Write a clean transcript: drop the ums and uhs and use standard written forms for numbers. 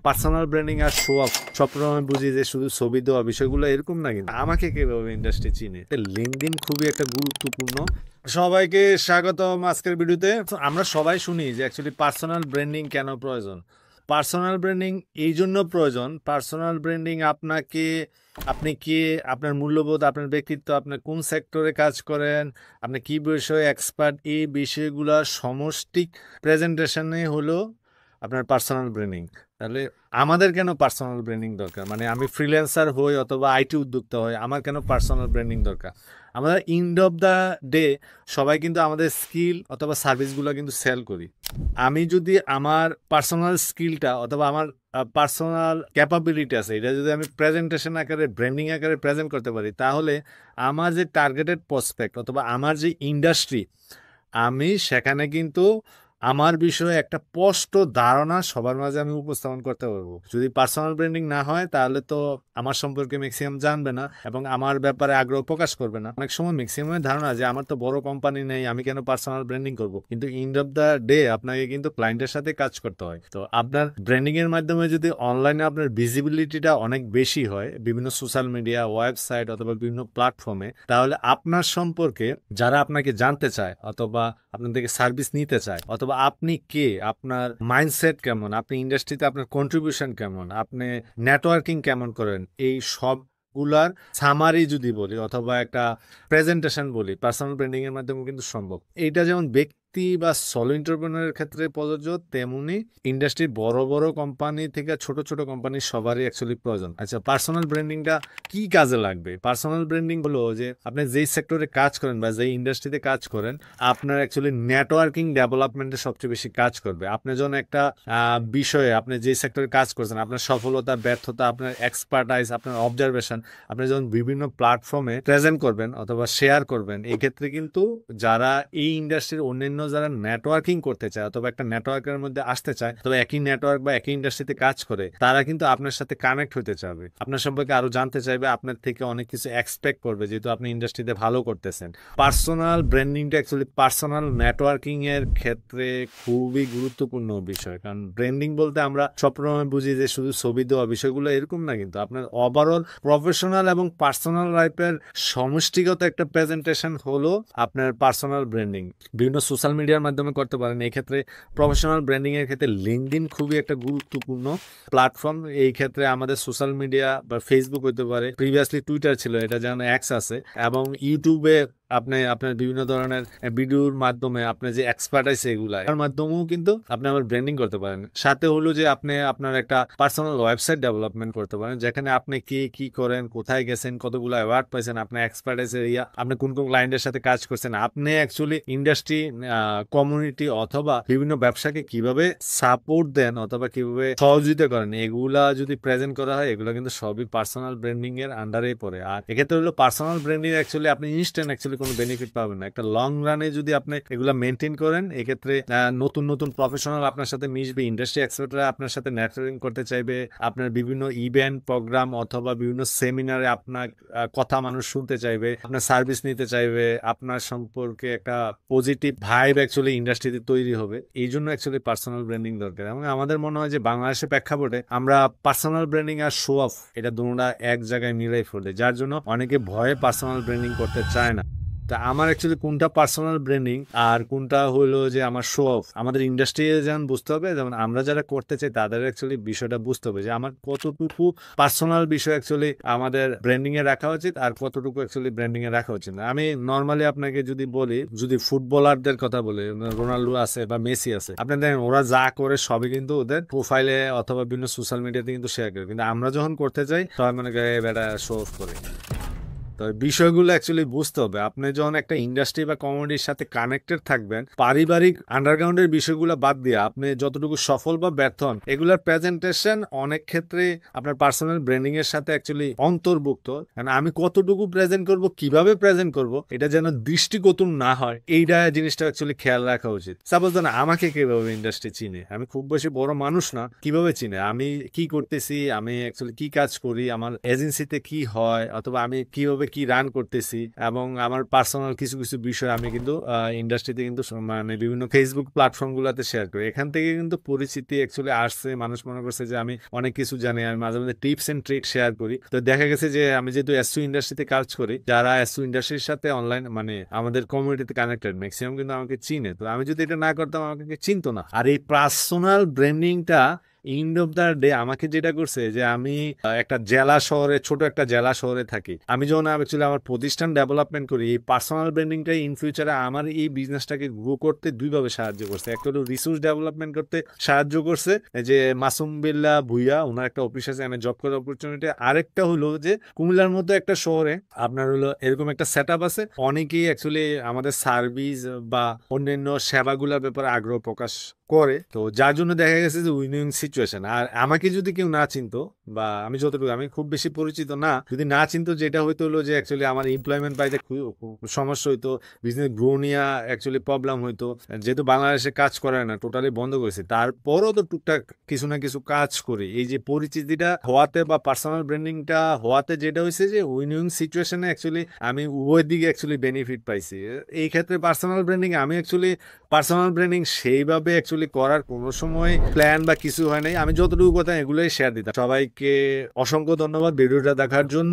Personal branding আর show off সবসময় বুঝি যে শুধু ছবি দেওয়া বিষয়গুলো এরকম না, কিন্তু আমাকে কিভাবে ইন্ডাস্ট্রি চিনে, লিঙ্কডইন খুবই একটা গুরুত্বপূর্ণ। সবাইকে স্বাগতম আজকের ভিডিওতে। আমরা সবাই শুনি যে অ্যাকচুয়ালি পার্সোনাল ব্র্যান্ডিং কেন প্রয়োজন। পার্সোনাল ব্র্যান্ডিং এই জন্য প্রয়োজন, পার্সোনাল ব্র্যান্ডিং আপনাকে, আপনি কি, আপনার মূল্যবোধ, আপনার ব্যক্তিত্ব, আপনার কোন সেক্টরে কাজ করেন, আপনি কি বিষয়ে এক্সপার্ট, এই বিষয়গুলোর সমষ্টিক প্রেজেন্টেশনে হলো আপনার পার্সোনাল ব্র্যান্ডিং। তাহলে আমাদের কেন পার্সোনাল ব্র্যান্ডিং দরকার? মানে আমি ফ্রিল্যান্সার হই অথবা আইটি উদ্যোক্তা হই, আমার কেন পার্সোনাল ব্র্যান্ডিং দরকার? আমরা এন্ড অফ দ্য ডে সবাই কিন্তু আমাদের স্কিল অথবা সার্ভিসগুলো কিন্তু সেল করি। আমি যদি আমার পার্সোনাল স্কিলটা অথবা আমার পার্সোনাল ক্যাপাবিলিটি আছে, এটা যদি আমি প্রেজেন্টেশন আকারে, ব্র্যান্ডিং আকারে প্রেজেন্ট করতে পারি, তাহলে আমার যে টার্গেটেড প্রসপেক্ট অথবা আমার যে ইন্ডাস্ট্রি, আমি সেখানে কিন্তু আমার বিষয়ে একটা স্পষ্ট ধারণা সবার মাঝে আমি উপস্থাপন করতে পারবো। যদি পার্সোনাল ব্র্যান্ডিং না হয় তাহলে তো আমার সম্পর্কে ম্যাক্সিমাম জানবে না এবং আমার ব্যাপারে আগ্রহ প্রকাশ করবে না। অনেক সময় ম্যাক্সিমামের ধারণা যে আমার তো বড় কোম্পানি নেই, আমি কেন পার্সোনাল ব্র্যান্ডিং করবো, কিন্তু এন্ড অফ দ্য ডে আপনাকে কিন্তু ক্লায়েন্টের সাথে কাজ করতে হয়। তো আপনার ব্র্যান্ডিং এর মাধ্যমে যদি অনলাইনে আপনার ভিজিবিলিটিটা অনেক বেশি হয় বিভিন্ন সোশ্যাল মিডিয়া, ওয়েবসাইট অথবা বিভিন্ন প্ল্যাটফর্মে, তাহলে আপনার সম্পর্কে যারা আপনাকে জানতে চায় অথবা আপনার থেকে সার্ভিস নিতে চায়, অথবা আপনি কে, আপনার মাইন্ডসেট কেমন, আপনি ইন্ডাস্ট্রিতে আপনার কন্ট্রিবিউশন কেমন, আপনি নেটওয়ার্কিং কেমন করেন, এই সবগুলার সামারি যদি বলি অথবা একটা প্রেজেন্টেশন বলি, পার্সোনাল ব্র্যান্ডিং এর মাধ্যমে কিন্তু সম্ভব। এইটা যেমন ব্যক্তি বা সলো এন্টারপ্রেনারের ক্ষেত্রে প্রযোজ্য, তেমনি ইন্ডাস্ট্রির বড় বড় কোম্পানি থেকে ছোট ছোট কোম্পানি সবারই অ্যাকচুয়ালি প্রয়োজন। আচ্ছা, পার্সোনাল ব্র্যান্ডিংটা কি কাজে লাগবে? পার্সোনাল ব্র্যান্ডিং হলো যে আপনি যেই সেক্টরে কাজ করেন বা যেই ইন্ডাস্ট্রিতে কাজ করেন, আপনার অ্যাকচুয়ালি নেটওয়ার্কিং ডেভেলপমেন্টে সবচেয়ে বেশি কাজ করবে। আপনি যখন একটা বিষয়ে, আপনি যে সেক্টরে কাজ করছেন, আপনার সফলতা, ব্যর্থতা, আপনার এক্সপার্টাইজ, আপনার অবজারভেশন, আপনি যখন বিভিন্ন প্ল্যাটফর্মে প্রেজেন্ট করবেন অথবা শেয়ার করবেন, এই ক্ষেত্রে কিন্তু যারা এই ইন্ডাস্ট্রির অন্যান্য যারা নেটওয়ার্কিং করতে চায় অথবা একটা নেটওয়ার্কের মধ্যে আসতে চায়, তবে একই নেটওয়ার্ক বা একই ইন্ডাস্ট্রিতে কাজ করে, তারা কিন্তু আপনার সাথে কানেক্ট হতে চাবে, আপনার সম্পর্কে আরো জানতে চাইবে, আপনার থেকে অনেক কিছু এক্সপেক্ট করবে, যেহেতু আপনি ইন্ডাস্ট্রিতে ভালো করতেছেন। পার্সোনাল ব্র্যান্ডিংটা অ্যাকচুয়ালি পার্সোনাল নেটওয়ার্কিং এর ক্ষেত্রে খুবই গুরুত্বপূর্ণ বিষয়। কারণ ব্র্যান্ডিং বলতে আমরা সবসময় বুঝি যে শুধু ছবি দেওয়া, বিষয়গুলো এরকম না, কিন্তু আপনার ওভারঅল প্রফেশনাল এবং পার্সোনাল লাইফের সমষ্টিগত একটা প্রেজেন্টেশন হলো আপনার পার্সোনাল ব্র্যান্ডিং। বিভিন্ন সোশ্যাল মিডিয়ার মাধ্যমে করতে পারেন। এই ক্ষেত্রে প্রফেশনাল ব্র্যান্ডিং এর ক্ষেত্রে লিঙ্কডইন খুবই একটা গুরুত্বপূর্ণ প্ল্যাটফর্ম। এই ক্ষেত্রে আমাদের সোশ্যাল মিডিয়া বা ফেসবুক হতে পারে, প্রিভিয়াসলি টুইটার ছিল, এটা যেন এক্স আছে, এবং ইউটিউবে আপনি আপনার বিভিন্ন ধরনের ভিডিওর মাধ্যমে আপনার যে এক্সপার্টাইজ এগুলা, এর মাধ্যমেও কিন্তু আপনি আমার ব্র্যান্ডিং করতে পারেন। সাথে হলো যে আপনি আপনার একটা পার্সোনাল ওয়েবসাইট ডেভেলপমেন্ট করতে পারেন, যেখানে আপনি কি করেন, কোথায় গেছেন, কতগুলো অ্যাওয়ার্ড পাইছেন, আপনার এক্সপার্টাইজ এরিয়া, আপনি কোন কোন ক্লায়েন্টের সাথে কাজ করছেন, আপনি অ্যাকচুয়ালি ইন্ডাস্ট্রি, কমিউনিটি অথবা বিভিন্ন ব্যবসাকে কিভাবে সাপোর্ট দেন অথবা কিভাবে সহযোগিতা করেন, এগুলা যদি প্রেজেন্ট করা হয়, এগুলো কিন্তু সবই পার্সোনাল ব্র্যান্ডিং এর আন্ডারে পড়ে। আর এক্ষেত্রে হলো পার্সোনাল ব্র্যান্ডিং অ্যাকচুয়ালি আপনি ইনস্ট্যান্ট অ্যাকচুয়ালি কোনো বেনিফিট পাবেন না। একটা লং রানে যদি আপনি এগুলা মেনটেন করেন, এক্ষেত্রে নতুন নতুন প্রফেশনাল আপনার সাথে মিশবে, ইন্ডাস্ট্রি এক্সপার্টরা আপনার সাথে নেটওয়ার্কিং করতে চাইবে, আপনার বিভিন্ন ইভেন্ট প্রোগ্রাম অথবা বিভিন্ন সেমিনারে আপনার কথা মানুষ শুনতে চাইবে, আপনার সার্ভিস নিতে চাইবে, আপনার সম্পর্কে একটা পজিটিভ ভাইব অ্যাকচুয়ালি ইন্ডাস্ট্রিতে তৈরি হবে। এই জন্য অ্যাকচুয়ালি পার্সোনাল ব্র্যান্ডিং দরকার। এবং আমাদের মনে হয় যে বাংলাদেশের প্রেক্ষাপটে আমরা পার্সোনাল ব্র্যান্ডিং আর শো অফ, এটা দুটোটা এক জায়গায় মিলাই ফেলে, যার জন্য অনেকে ভয়ে পার্সোনাল ব্র্যান্ডিং করতে চায় না। তা আমার অ্যাকচুয়ালি কোনটা পার্সোনাল ব্র্যান্ডিং আর কোনটা হলো যে আমার শো অফ, আমাদের ইন্ডাস্ট্রি যেমন বুঝতে হবে, যেমন আমরা যারা করতে চাই তাদের অ্যাকচুয়ালি বিষয়টা বুঝতে হবে যে আমার কতটুকু পার্সোনাল বিষয় অ্যাকচুয়ালি আমাদের ব্র্যান্ডিং এ রাখা উচিত আর কতটুকু অ্যাকচুয়ালি ব্র্যান্ডিং এ রাখা উচিত না। আমি নর্মালি আপনাকে যদি বলি, যদি ফুটবলারদের কথা বলি, রোনাল্ডো আছে বা মেসি আছে, আপনি দেখেন ওরা যা করে সবই কিন্তু ওদের প্রোফাইলে অথবা বিভিন্ন সোশ্যাল মিডিয়াতে কিন্তু শেয়ার করে, কিন্তু আমরা যখন করতে চাই সবাই মনে করে বেটা শো অফ করে। তো বিষয়গুলো অ্যাকচুয়ালি বুঝতে হবে। আপনি যখন একটা ইন্ডাস্ট্রি বা কমিউনিটির সাথে কানেক্টেড থাকবেন, পারিবারিক আন্ডারগ্রাউন্ডের বিষয়গুলো বাদ দিয়ে আপনি যতটুকু সফল বা ব্যর্থ হন, এগুলোর প্রেজেন্টেশন অনেক ক্ষেত্রে আপনার পার্সোনাল ব্র্যান্ডিং এর সাথে অ্যাকচুয়ালি অন্তর্ভুক্ত। কারণ আমি কতটুকু প্রেজেন্ট করব, কিভাবে প্রেজেন্ট করব, এটা যেন দৃষ্টিকটু না হয়, এইটা জিনিসটা অ্যাকচুয়ালি খেয়াল রাখা উচিত। সাপোজ ধরেন আমাকে কিভাবে ইন্ডাস্ট্রি চিনে, আমি খুব বেশি বড় মানুষ না, কিভাবে চিনে, আমি কি করতেছি, আমি অ্যাকচুয়ালি কি কাজ করি, আমার এজেন্সিতে কি হয়, অথবা আমি কিভাবে কি রান করতেছি এবং আমার পার্সোনাল কিছু কিছু বিষয় আমি কিন্তু ইন্ডাস্ট্রিতে কিন্তু মানে বিভিন্ন ফেসবুক প্ল্যাটফর্ম গুলাতে শেয়ার করি। এখান থেকে কিন্তু পরিচিতি অ্যাকচুয়ালি আসছে, মানুষ মনে করছে যে আমি অনেক কিছু জানি, আমি মাঝে মাঝে টিপস এন্ড ট্রিক শেয়ার করি। তো দেখা গেছে যে আমি যেহেতু এসইও ইন্ডাস্ট্রিতে কাজ করি, যারা এসইও ইন্ডাস্ট্রির সাথে অনলাইন মানে আমাদের কমিউনিটিতে কানেক্টেড ম্যাক্সিমাম কিন্তু আমাকে চিনে। তো আমি যদি এটা না করতাম আমাকে চিনতো না। আর এই পার্সোনাল ব্র্যান্ডিংটা এন্ড অফ দ্য ডে আমাকে যেটা করছে যে আমি একটা জেলা শহরে, ছোট একটা জেলা শহরে থাকি, আমি যখন অ্যাকচুয়ালি আমার প্রতিষ্ঠান ডেভেলপমেন্ট করি, এই পার্সোনাল ব্র্যান্ডিংটাই ইন ফিউচারে আমার এই বিজনেসটাকে গ্রো করতে দুইভাবে সাহায্য করছে। একটা হলো রিসোর্স ডেভেলপমেন্ট করতে সাহায্য করছে, যে মাসুম বিল্লাহ ভুইয়া ওনার একটা অফিস আছে, আমি জব করার অপরচুনিটি। আরেকটা হলো যে কুমিল্লার মতো একটা শহরে আপনার হলো এরকম একটা সেট আপ আছে, অনেকেই অ্যাকচুয়ালি আমাদের সার্ভিস বা অন্যান্য সেবাগুলোর ব্যাপারে আগ্রহ প্রকাশ করে। তো যার জন্য দেখা গেছে যে উইন সিচুয়েশন। আর আমাকে যদি কেউ না চিনতো, বা আমি যতটুকু, আমি খুব বেশি পরিচিত না, যদি না চিনতো, যেটা হইতো হলো যে অ্যাকচুয়ালি আমার এমপ্লয়মেন্ট পাইতে সমস্যা হইতো, বিজনেস গ্রো নিয়ে অ্যাকচুয়ালি প্রবলেম হইতো। যেহেতু বাংলাদেশে কাজ করে না, টোটালি বন্ধ করেছে, তারপরও তো টুকটাক কিছু না কিছু কাজ করি। এই যে পরিচিতিটা হওয়াতে বা পার্সোনাল ব্র্যান্ডিংটা হওয়াতে যেটা হয়েছে যে উইন সিচুয়েশনে অ্যাকচুয়ালি আমি উভয় দিকে অ্যাকচুয়ালি বেনিফিট পাইছি। এই ক্ষেত্রে পার্সোনাল ব্র্যান্ডিং আমি অ্যাকচুয়ালি পার্সোনাল ব্র্যান্ডিং সেইভাবে অ্যাকচুয়ালি করার কোনো সময় প্ল্যান বা কিছু হয় নাই। আমি যতটুকু কথা এগুলোই শেয়ার দিতাম। সবাইকে অসংখ্য ধন্যবাদ ভিডিওটা দেখার জন্য।